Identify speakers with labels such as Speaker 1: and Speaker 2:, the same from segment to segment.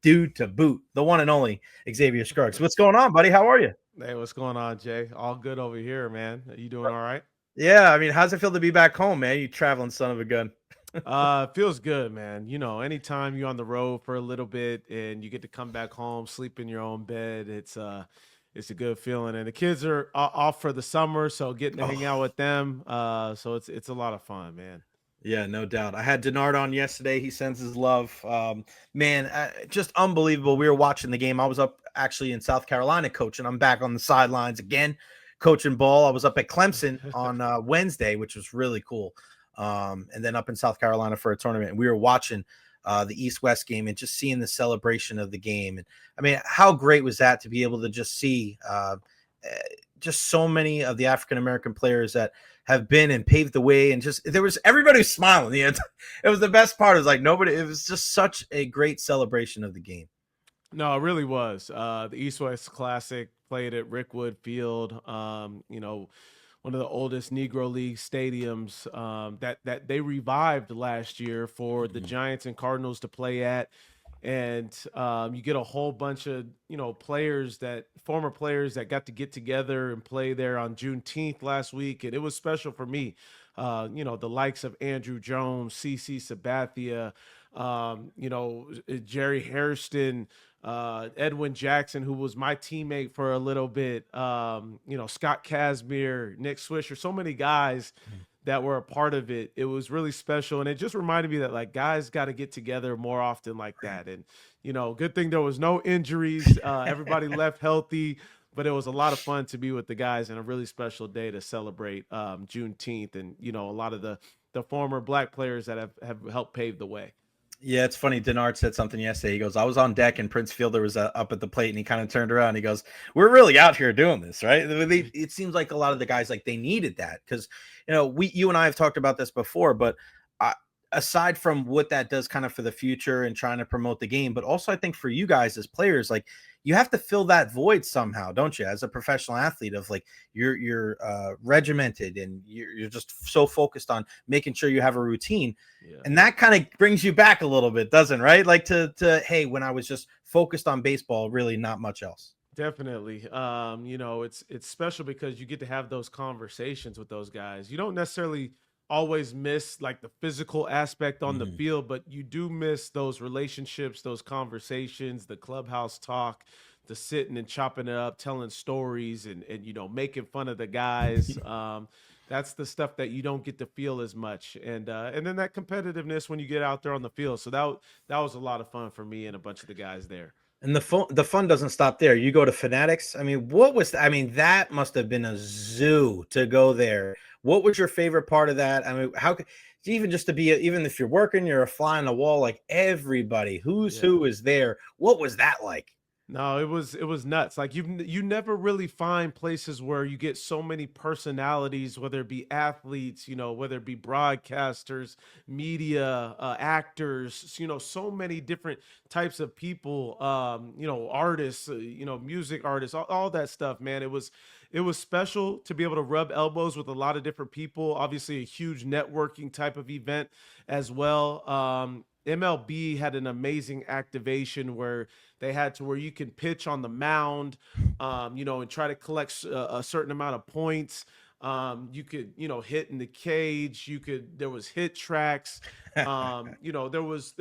Speaker 1: dude to boot, the one and only Xavier Scruggs. What's going on, buddy? How are you?
Speaker 2: Hey, what's going on, Jay? All good over here, man. Are you doing all right?
Speaker 1: Yeah, I mean, how's it feel to be back home, man? You traveling son of a gun.
Speaker 2: Feels good, man. Anytime you're on the road for a little bit and you get to come back home, sleep in your own bed, it's a good feeling. And the kids are off for the summer, so getting to hang out
Speaker 1: Oh,
Speaker 2: with them, so it's a lot of fun, man.
Speaker 1: yeah, no doubt. I had Denard on yesterday. He sends his love. Man, just unbelievable. We were watching the game. I was up actually in South Carolina coaching. I'm back on the sidelines again, coaching ball. I was up at Clemson on Wednesday, which was really cool. And then up in South Carolina for a tournament. And we were watching the East-West game and just seeing the celebration of the game. And I mean, how great was that to be able to just see just so many of the African-American players that have been and paved the way, and just there was everybody was smiling. It was the best part. It was like nobody. It was just such a great celebration of the game.
Speaker 2: No, it really was. The East-West Classic played at Rickwood Field. One of the oldest Negro League stadiums that they revived last year for the
Speaker 1: Mhm.
Speaker 2: Giants and Cardinals to play at. And you get a whole bunch of former players that got to get together and play there on Juneteenth last week, and it was special for me. The likes of Andrew Jones, CC Sabathia, Jerry Hairston, Edwin Jackson, who was my teammate for a little bit, Scott Kazmir, Nick Swisher, so many guys that were a part of it. It was really special. And it just reminded me that like guys got to get together more often like that. And, good thing there was no injuries. Everybody left healthy, but it was a lot of fun to be with the guys and a really special day to celebrate Juneteenth. And, a lot of the former black players that have helped pave the way.
Speaker 1: Yeah, it's funny. Denard said something yesterday. He goes, "I was on deck and Prince Fielder was up at the plate," and he kind of turned around. He goes, "We're really out here doing this, right?" It seems like a lot of the guys like they needed that because you and I have talked about this before, but uh, aside from what that does kind of for the future and trying to promote the game, but also I think for you guys as players, like you have to fill that void somehow, don't you? As a professional athlete, of like you're regimented and you're just so focused on making sure you have a routine,
Speaker 2: Yeah.
Speaker 1: and that kind of brings you back a little bit, doesn't, right? Like to hey, when I was just focused on baseball, really not much else.
Speaker 2: Definitely. It's special because you get to have those conversations with those guys. You don't necessarily always miss like the physical aspect on the
Speaker 1: Mhm.
Speaker 2: field, but you do miss those relationships, those conversations, the clubhouse talk, the sitting and chopping it up, telling stories and making fun of the guys. That's the stuff that you don't get to feel as much. And then that competitiveness when you get out there on the field. So that was a lot of fun for me and a bunch of the guys there.
Speaker 1: And the fun doesn't stop there. You go to Fanatics. I mean, what was I mean, that must have been a zoo to go there. What was your favorite part of that? I mean, how could even just to be even if you're working, you're a fly on the wall, like everybody who's
Speaker 2: Yeah.
Speaker 1: who is there. What was that like?
Speaker 2: No, it was nuts. Like you never really find places where you get so many personalities, whether it be athletes, whether it be broadcasters, media, actors, so many different types of people, artists, music artists, all that stuff, man. It was special to be able to rub elbows with a lot of different people. Obviously, a huge networking type of event as well. MLB had an amazing activation where they had to where you can pitch on the mound, and try to collect a certain amount of points. You could, hit in the cage. There was hit tracks. There was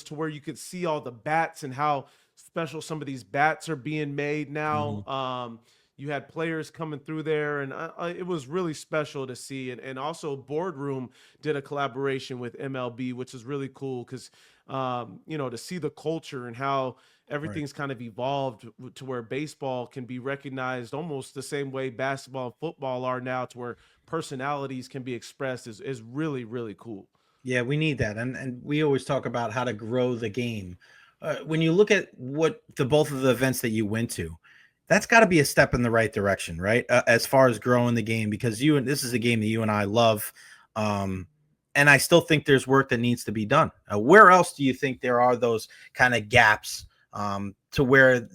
Speaker 2: to where you could see all the bats and how special some of these bats are being made now.
Speaker 1: Mhm.
Speaker 2: You had players coming through there, and it was really special to see. And also, Boardroom did a collaboration with MLB, which is really cool because, to see the culture and how
Speaker 1: Right.
Speaker 2: everything's kind of evolved to where baseball can be recognized almost the same way basketball and football are now, to where personalities can be expressed is really, really cool.
Speaker 1: Yeah, we need that, and we always talk about how to grow the game. When you look at what the both of the events that you went to, that's got to be a step in the right direction, right? As far as growing the game, because you and this is a game that you and I love, um, and I still think there's work that needs to be done. Where else do you think there are those kind of gaps to where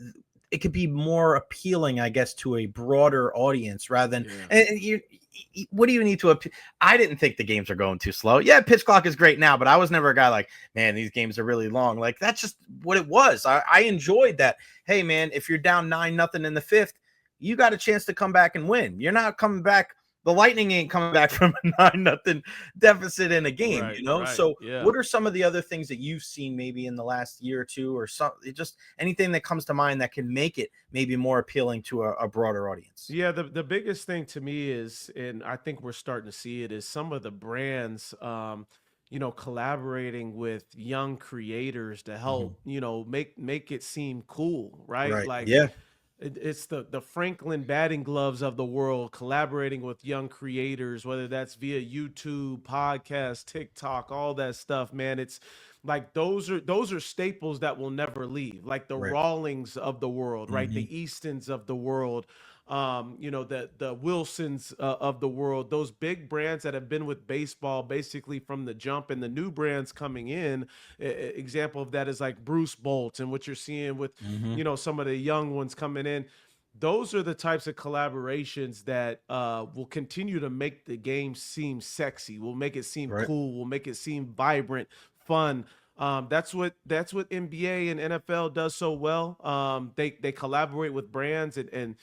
Speaker 1: it could be more appealing, I guess, to a broader audience rather than
Speaker 2: Yeah.
Speaker 1: and you. what do you need to? I didn't think the games are going too slow. Yeah, pitch clock is great now, but I was never a guy like, man, these games are really long. Like that's just what it was. I enjoyed that. Hey, man, if you're down 9-0 in the fifth, you got a chance to come back and win. You're not coming back. The Lightning ain't coming back from a 9-0 deficit in a game,
Speaker 2: Right,
Speaker 1: you know?
Speaker 2: right.
Speaker 1: So
Speaker 2: Yeah.
Speaker 1: what are some of the other things that you've seen maybe in the last year or two, or just anything that comes to mind that can make it maybe more appealing to a broader audience?
Speaker 2: Yeah, the biggest thing to me is, and I think we're starting to see it, is some of the brands, collaborating with young creators to help, make it seem cool, right?
Speaker 1: Right.
Speaker 2: Like
Speaker 1: Yeah.
Speaker 2: it's the Franklin batting gloves of the world collaborating with young creators, whether that's via YouTube, podcast, TikTok, all that stuff, man. It's like those are staples that will never leave, like the
Speaker 1: Right.
Speaker 2: Rawlings of the world, right?
Speaker 1: Mhm.
Speaker 2: The Eastons of the world, the Wilsons of the world, those big brands that have been with baseball basically from the jump, and the new brands coming in. Example of that is like Bruce Bolt, and what you're seeing with
Speaker 1: Mhm.
Speaker 2: some of the young ones coming in. Those are the types of collaborations that will continue to make the game seem sexy, will make it seem
Speaker 1: Right.
Speaker 2: cool, will make it seem vibrant, fun. That's what NBA and NFL does so well. They collaborate with brands and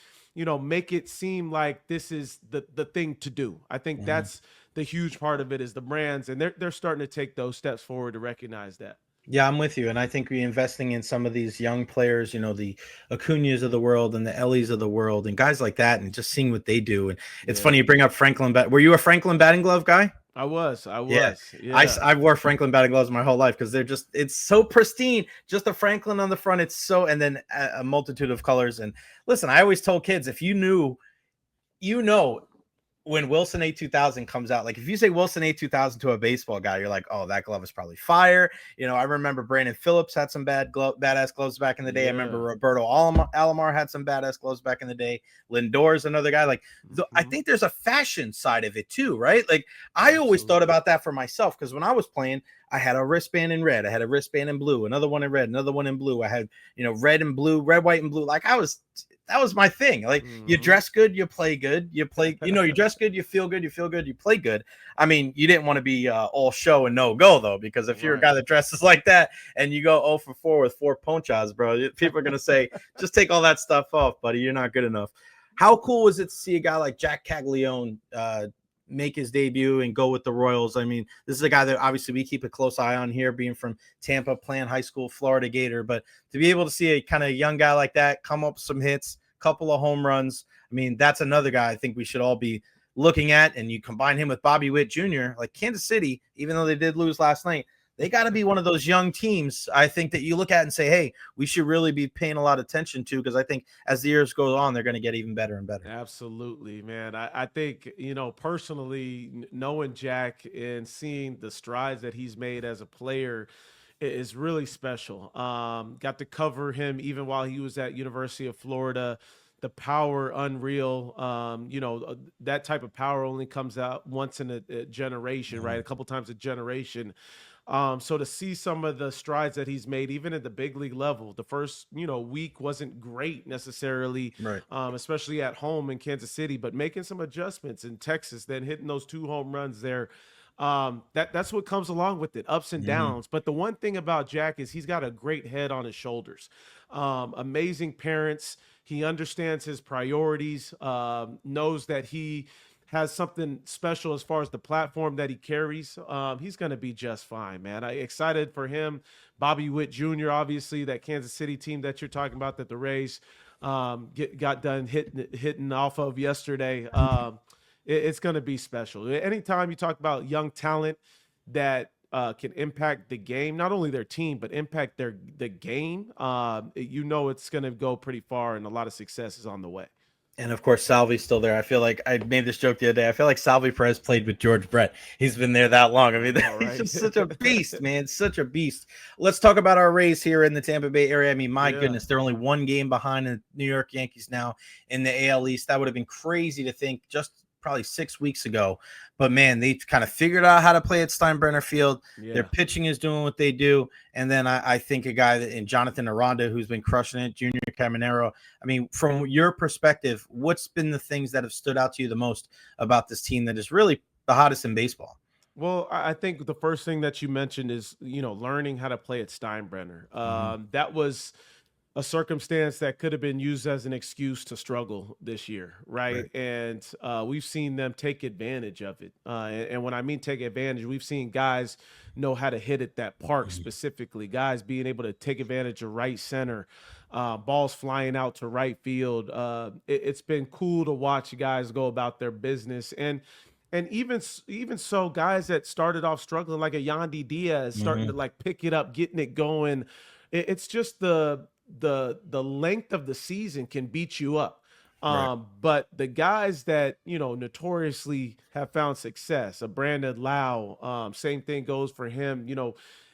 Speaker 2: make it seem like this is the thing to do. I think
Speaker 1: Mhm.
Speaker 2: that's the huge part of it, is the brands, and they're starting to take those steps forward to recognize that.
Speaker 1: Yeah, I'm with you. And I think we're investing in some of these young players, the Acuñas of the world and the Ellies of the world and guys like that, and just seeing what they do. And it's
Speaker 2: Yeah,
Speaker 1: funny you bring up Franklin. Were you a Franklin batting glove guy?
Speaker 2: I
Speaker 1: Yeah.
Speaker 2: was, yeah.
Speaker 1: I wore Franklin batting gloves my whole life because it's so pristine. Just a Franklin on the front. It's so, and then a multitude of colors. And listen, I always told kids, if you knew, you know, when Wilson A2000 comes out, like if you say Wilson A2000 to a baseball guy, you're like, oh, that glove is probably fire. I remember Brandon Phillips had some badass gloves back in the day. I remember
Speaker 2: Yeah.
Speaker 1: Roberto Alomar had some badass gloves back in the day. Lindor's another guy. Like, I
Speaker 2: Mhm.
Speaker 1: think there's a fashion side of it too, right? Like, I always thought
Speaker 2: Absolutely.
Speaker 1: about that for myself because when I was playing, I had a wristband in red, I had a wristband in blue, another one in red, another one in blue. I had, red and blue, red, white, and blue. Like, that was my thing. Like, you
Speaker 2: Mhm.
Speaker 1: dress good, you play good. You dress good, you feel good, you feel good, you play good. I mean, you didn't want to be all show and no go though, because if you're a
Speaker 2: Right.
Speaker 1: guy that dresses like that and you go 0 for 4 with 4 ponchas, bro, people are gonna say, just take all that stuff off, buddy. You're not good enough. How cool is it to see a guy like Jack Caglione make his debut and go with the Royals? I mean, this is a guy that obviously we keep a close eye on here, being from Tampa, playing high school, Florida Gator. But to be able to see a kind of young guy like that come up with some hits, couple of home runs, I mean, that's another guy I think we should all be looking at. And you combine him with Bobby Witt Jr., like Kansas City, even though they did lose last night, they got to be one of those young teams, I think, that you look at and say, hey, we should really be paying a lot of attention to, because I think as the years go on, they're going to get even better and better.
Speaker 2: Absolutely, man. I think, personally, knowing Jack and seeing the strides that he's made as a player is really special. Got to cover him even while he was at University of Florida. The power, unreal. That type of power only comes out once in a generation, right?
Speaker 1: Mhm.
Speaker 2: A couple times a generation. So to see some of the strides that he's made, even at the big league level, the first, week wasn't great necessarily,
Speaker 1: Right.
Speaker 2: especially at home in Kansas City, but making some adjustments in Texas, then hitting those 2 home runs there. That's what comes along with it, ups and
Speaker 1: Mhm.
Speaker 2: downs. But the one thing about Jack is he's got a great head on his shoulders. Amazing parents. He understands his priorities, knows that he has something special as far as the platform that he carries. He's going to be just fine, man. I excited for him. Bobby Witt Jr., obviously, that Kansas City team that you're talking about, that the Rays got done hitting off of yesterday. It's going to be special. Anytime you talk about young talent that can impact the game, not only their team, but impact the game, it's going to go pretty far, and a lot of success is on the way.
Speaker 1: And of course, Salvi's still there. I feel like I made this joke the other day. I feel like Salvi Perez played with George Brett. He's been there that long. I
Speaker 2: I
Speaker 1: mean,
Speaker 2: know,
Speaker 1: he's
Speaker 2: right?
Speaker 1: just such a beast, man. Such a beast. Let's talk about our Rays here in the Tampa Bay area. I mean, my
Speaker 2: Yeah.
Speaker 1: goodness, they're only 1 game behind the New York Yankees now in the AL East. That would have been crazy to think just probably 6 weeks ago. But man, they kind of figured out how to play at Steinbrenner Field.
Speaker 2: Yeah.
Speaker 1: Their pitching is doing what they do. And then I think a guy in Jonathan Aranda, who's been crushing it, Junior Caminero. I mean, from your perspective, what's been the things that have stood out to you the most about this team that is really the hottest in baseball?
Speaker 2: Well, I think the first thing that you mentioned is, learning how to play at Steinbrenner. That was a circumstance that could have been used as an excuse to struggle this year, right? And we've seen them take advantage of it. And when I mean take advantage, we've seen guys know how to hit at that park specifically, guys being able to take advantage of right center, balls flying out to right field. It's been cool to watch guys go about their business. And even so, guys that started off struggling, like a Yandy Diaz, starting to like pick it up, getting it going. It's just the length of the season can beat you up. But the guys that, notoriously have found success, a Brandon Lau, same thing goes for him,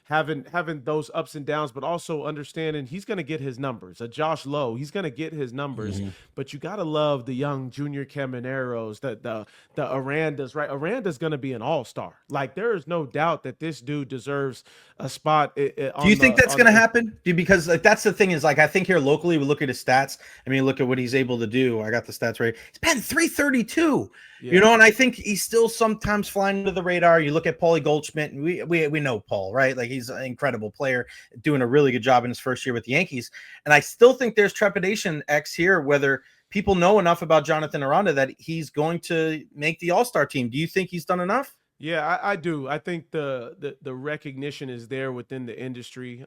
Speaker 2: having those ups and downs, but also understanding he's going to get his numbers. A Josh Lowe, he's going to get his numbers. But you got to love the young Junior Camineros, the Arandas, right? Aranda's going to be an all-star. Like, there is no doubt that this dude deserves a spot.
Speaker 1: Do you think that's going to happen? Because like, that's the thing is, like, I think here locally, we look at his stats. I mean, look at what he's able to do. I got the stats right. He's been 332, and I think he's still sometimes flying under the radar. You look at Paulie Goldschmidt, and we know Paul, right? Like, he's an incredible player, doing a really good job in his first year with the Yankees. And I still think there's trepidation X here, whether people know enough about Jonathan Aranda that he's going to make the All-Star team. Do you think he's done enough?
Speaker 2: Yeah, I do. I think the recognition is there within the industry.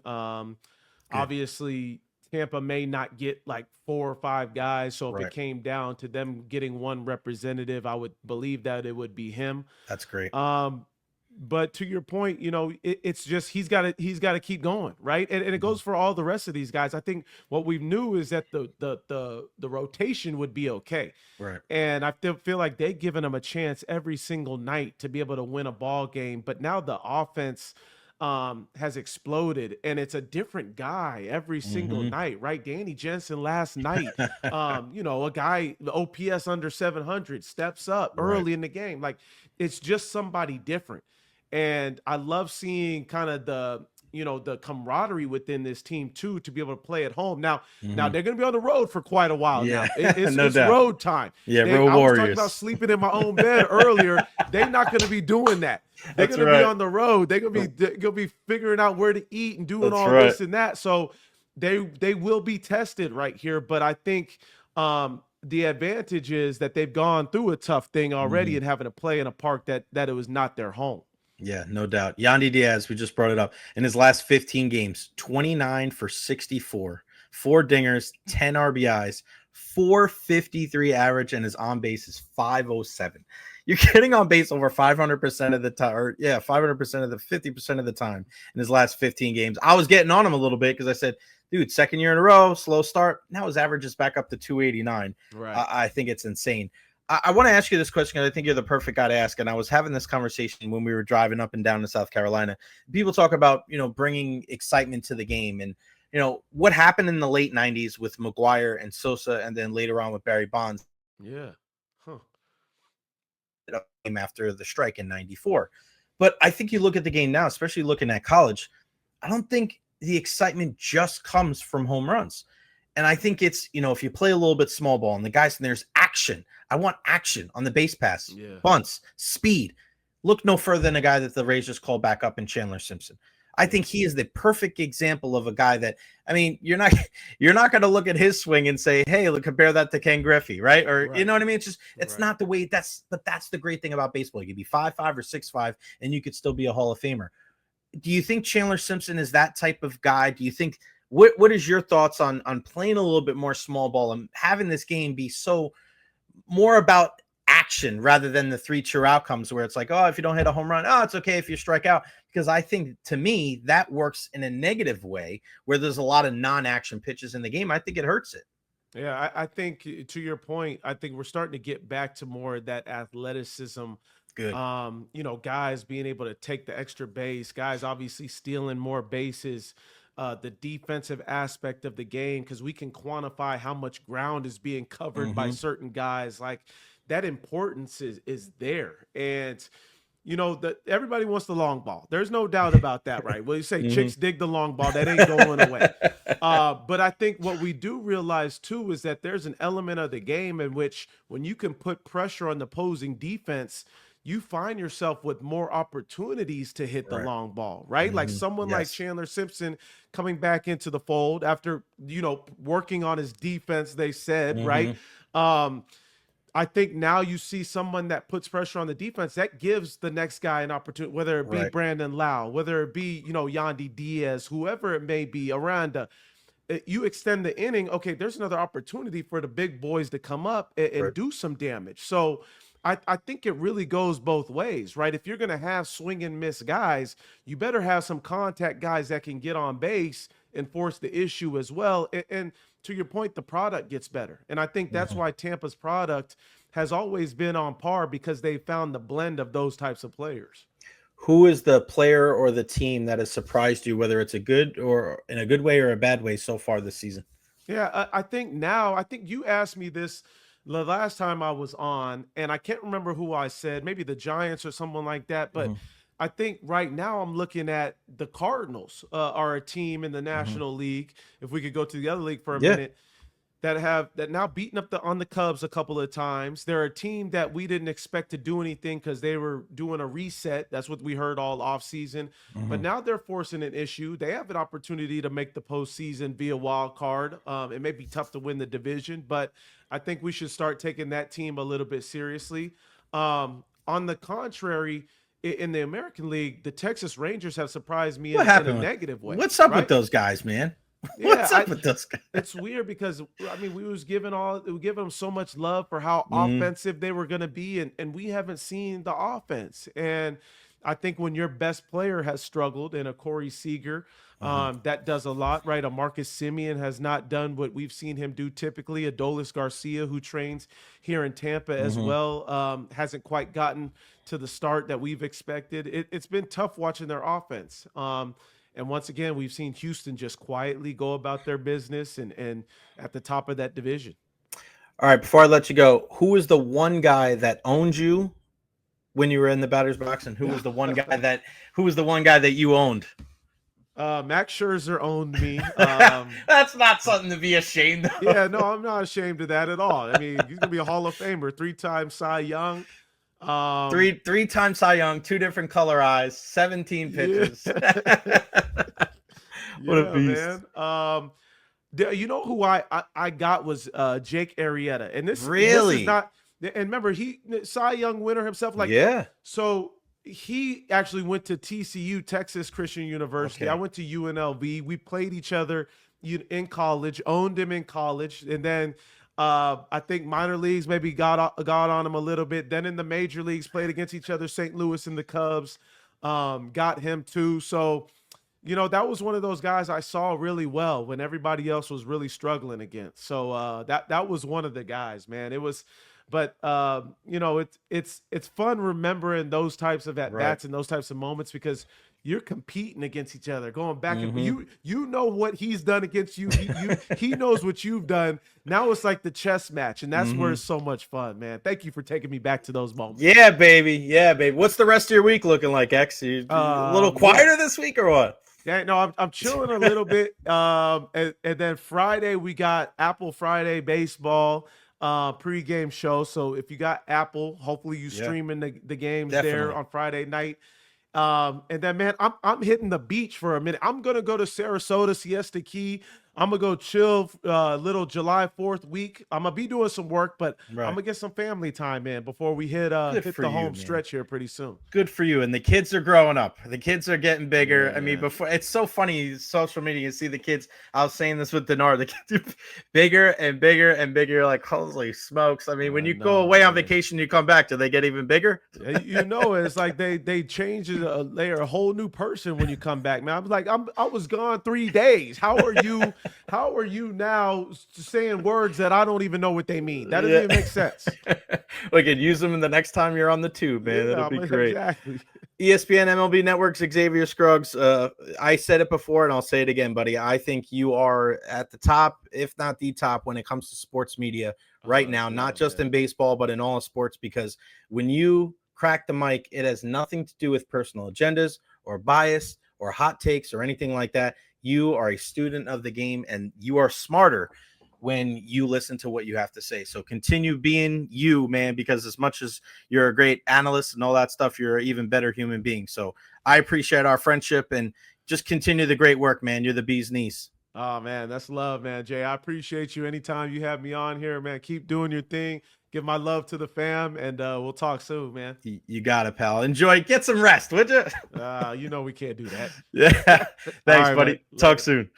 Speaker 2: Obviously, Tampa may not get like 4 or 5 guys. So if it came down to them getting one representative, I would believe that it would be him.
Speaker 1: That's great.
Speaker 2: But to your point, it's just he's got to keep going, right? And it goes for all the rest of these guys. I think what we knew is that the rotation would be okay,
Speaker 1: right?
Speaker 2: And I feel like they've given them a chance every single night to be able to win a ball game. But now the offense has exploded, and it's a different guy every single night, right? Danny Jensen last night, a guy, the OPS under 700, steps up early in the game. Like, it's just somebody different. And I love seeing kind of the camaraderie within this team too, to be able to play at home. Now they're going to be on the road for quite a while. Now it's road time.
Speaker 1: Road
Speaker 2: I was
Speaker 1: warriors.
Speaker 2: talking about sleeping in my own bed earlier. They're not going to be doing that. They're going to be on the road. They're going to be figuring out where to eat and doing this and that. So they will be tested right here. But I think the advantage is that they've gone through a tough thing already and having to play in a park that it was not their home.
Speaker 1: Yeah, no doubt. Yandy Diaz, we just brought it up. In his last 15 games, 29 for 64, 4 dingers, 10 RBIs, 453 average, and his on base is 507. You're getting on base over 500% of the time, 500% of the 50% of the time in his last 15 games. I was getting on him a little bit because I said, dude, second year in a row, slow start. Now his average is back up to 289.
Speaker 2: Right.
Speaker 1: I think it's insane. I want to ask you this question because I think you're the perfect guy to ask. And I was having this conversation when we were driving up and down to South Carolina. People talk about, bringing excitement to the game. And, what happened in the late 90s with McGuire and Sosa, and then later on with Barry Bonds.
Speaker 2: Yeah.
Speaker 1: After the strike in 94. But I think you look at the game now, especially looking at college, I don't think the excitement just comes from home runs. And I think it's, if you play a little bit small ball and the guys, and there's action. I want action on the base pass, bunts, speed. Look no further than a guy that the Rays just called back up in Chandler Simpson. I think he is the perfect example of a guy that, I mean, you're not going to look at his swing and say, hey, look, compare that to Ken Griffey, right? Or, you know what I mean? It's just, it's not the way but that's the great thing about baseball. You could be 5'5" or 6'5", and you could still be a Hall of Famer. Do you think Chandler Simpson is that type of guy? Do you think, what is your thoughts on playing a little bit more small ball and having this game be so more about action rather than the 3 true outcomes where it's like, oh, if you don't hit a home run, oh, it's okay if you strike out? Because I think, to me, that works in a negative way where there's a lot of non-action pitches in the game. I think it hurts it.
Speaker 2: Yeah, I think, to your point, I think we're starting to get back to more of that athleticism.
Speaker 1: Good.
Speaker 2: Guys being able to take the extra base, guys obviously stealing more bases, the defensive aspect of the game, because we can quantify how much ground is being covered by certain guys. Like, that importance is there. And everybody wants the long ball. There's no doubt about that, right? Well, you say chicks dig the long ball, that ain't going away. But I think what we do realize too is that there's an element of the game in which when you can put pressure on the opposing defense, you find yourself with more opportunities to hit the long ball, right? Like someone like Chandler Simpson coming back into the fold after, working on his defense, they said, right? I think now you see someone that puts pressure on the defense that gives the next guy an opportunity, whether it be Brandon Lau, whether it be, Yandy Diaz, whoever it may be, Aranda. You extend the inning, okay, there's another opportunity for the big boys to come up and do some damage. So I think it really goes both ways, right? If you're going to have swing and miss guys, you better have some contact guys that can get on base and force the issue as well. And to your point, the product gets better. And I think that's why Tampa's product has always been on par, because they found the blend of those types of players.
Speaker 1: Who is the player or the team that has surprised you, whether it's a good or in a good way or a bad way so far this season?
Speaker 2: Yeah, I think you asked me this the last time I was on, and I can't remember who I said, maybe the Giants or someone like that. But I think right now I'm looking at the Cardinals are a team in the National League. If we could go to the other league for a minute, that now beaten up on the Cubs a couple of times. They're a team that we didn't expect to do anything because they were doing a reset. That's what we heard all offseason. But now they're forcing an issue. They have an opportunity to make the postseason via wild card. It may be tough to win the division, but I think we should start taking that team a little bit seriously. On the contrary, in the American League, the Texas Rangers have surprised me in a negative way.
Speaker 1: What's up with those guys, man? What's up with those guys?
Speaker 2: It's weird because we was giving them so much love for how offensive they were going to be, and we haven't seen the offense. And I think when your best player has struggled, and a Corey Seager, that does a lot, right? A Marcus Semien has not done what we've seen him do typically. Adolis Garcia, who trains here in Tampa as well, hasn't quite gotten to the start that we've expected. It's been tough watching their offense. And once again, we've seen Houston just quietly go about their business and at the top of that division.
Speaker 1: All right, before I let you go, who is the one guy that owned you when you were in the batter's box, and who was the one guy that you owned?
Speaker 2: Max Scherzer owned me.
Speaker 1: That's not something to be ashamed of.
Speaker 2: Yeah, no, I'm not ashamed of that at all. I mean, he's gonna be a Hall of Famer, 3-time Cy Young.
Speaker 1: Three-time Cy Young, 2 different color eyes, 17 pitches. What a beast.
Speaker 2: Man. You know who I got was Jake Arrieta. And this is not, and remember, he Cy Young winner himself. So he actually went to TCU, Texas Christian University. I went to UNLV. We played each other in college, owned him in college, and then I think minor leagues maybe got on him a little bit. Then in the major leagues, played against each other, St. Louis and the Cubs, got him too. So, that was one of those guys I saw really well when everybody else was really struggling against. So that was one of the guys, man. It was, but it's fun remembering those types of at-bats and those types of moments, because you're competing against each other, going back and you know what he's done against you. He knows what you've done. Now it's like the chess match, and that's where it's so much fun, man. Thank you for taking me back to those moments.
Speaker 1: Yeah, baby. Yeah, baby. What's the rest of your week looking like, X? You a little quieter this week or what?
Speaker 2: Yeah, no, I'm chilling a little bit. And then Friday we got Apple Friday baseball pregame show. So if you got Apple, hopefully you streaming the games there on Friday night. And then, man, I'm hitting the beach for a minute. I'm gonna go to Sarasota, Siesta Key. I'm gonna go chill little July 4th week. I'm gonna be doing some work, but I'm gonna get some family time in before we hit the home stretch here pretty soon.
Speaker 1: Good for you. And the kids are growing up. The kids are getting bigger. I mean, before, it's so funny, social media, you see the kids. I was saying this with Dinar, the kids are bigger and bigger and bigger. You're like, holy smokes. I mean, when you go away on vacation, you come back, do they get even bigger?
Speaker 2: It's like they change it. They're a whole new person when you come back, man. I was like, I was gone 3 days. How are you now saying words that I don't even know what they mean? That doesn't even make sense.
Speaker 1: We could use them in the next time you're on the tube, man. That'll be great.
Speaker 2: Exactly.
Speaker 1: ESPN MLB Network's Xavier Scruggs. I said it before and I'll say it again, buddy. I think you are at the top, if not the top, when it comes to sports media right
Speaker 2: Oh,
Speaker 1: now,
Speaker 2: that's
Speaker 1: not
Speaker 2: love,
Speaker 1: just
Speaker 2: man.
Speaker 1: in baseball, but in all sports, because when you crack the mic, it has nothing to do with personal agendas or bias or hot takes or anything like that. You are a student of the game and you are smarter when you listen to what you have to say. So continue being you, man, because as much as you're a great analyst and all that stuff, you're an even better human being. So I appreciate our friendship and just continue the great work, man. You're the bee's knees.
Speaker 2: Oh man, that's love, man. Jay, I appreciate you. Anytime you have me on here, man, keep doing your thing. Give my love to the fam, and we'll talk soon, man.
Speaker 1: You got it, pal. Enjoy. Get some rest, would you?
Speaker 2: You know we can't do that.
Speaker 1: Yeah.
Speaker 2: All
Speaker 1: Thanks,
Speaker 2: right, man.
Speaker 1: buddy. Talk
Speaker 2: Later.
Speaker 1: soon.